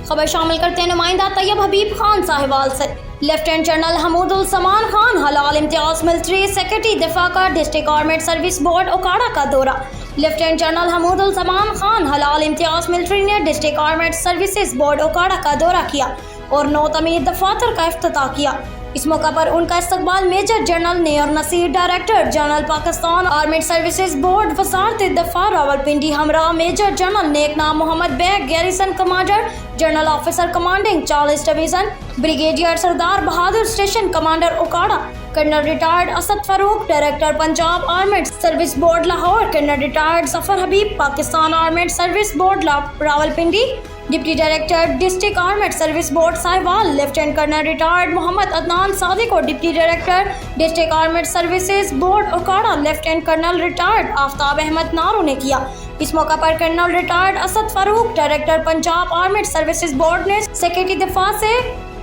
خبر شامل کرتے ہیں نمائندہ طیب حبیب خان ساہیوال سے۔ لیفٹیننٹ جنرل حمود الزمان خان ہلال امتیاز ملٹری سیکرٹری دفاع کا district armed service board Okara کا دورہ۔ لیفٹیننٹ جنرل حمود الزمان خان ہلال امتیاز ملٹری نے district armed services board Okara کا دورہ کیا اور 9 تعمیر دفاتر کا افتتاح کیا۔ اس موقع پر ان کا استقبال major general Nayyar Naseer director general Pakistan armed services board وزارت دفاع راولپنڈی ہمراہ major general Nek Nam Muhammad Baig garrison commander general officer commanding 40 division brigadier Sardar Bahadur station commander Okara colonel retired Asad Farooq director Punjab armed service board Lahore colonel retired Zafar Habib Pakistan armed service board Rawalpindi deputy director district armed service board Sahiwal lieutenant colonel retired Muhammad Adnan Sadiq اور deputy director district armed services board Okara lieutenant colonel retired Aftab Ahmad Naru نے کیا۔ اس موقع پر colonel retired Asad Farooq director Punjab armed services board نے secretary دفاع سے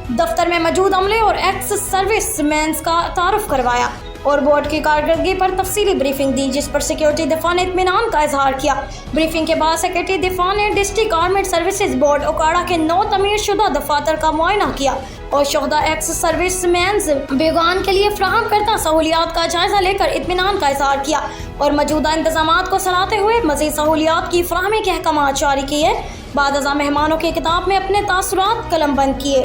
دفتر میں موجود عملے اور ایکس سروس مینز کا تعارف کروایا اور بورڈ کی کارکردگی پر تفصیلی بریفنگ دی، جس پر سیکورٹی دفاع نے اطمینان کا اظہار کیا۔ بریفنگ کے بعد سیکرٹری دفاع نے district armed services board Okara کے 9 تعمیر شدہ دفاتر کا معائنہ کیا اور شہداء ایکس سروس مینز بیگان کے لیے فراہم کردہ سہولیات کا جائزہ لے کر اطمینان کا اظہار کیا اور موجودہ انتظامات کو سراہتے ہوئے مزید سہولیات کی فراہمی کے احکامات جاری کیے۔ بعد ازاں مہمانوں کی کتاب میں اپنے تاثرات قلم بند کیے۔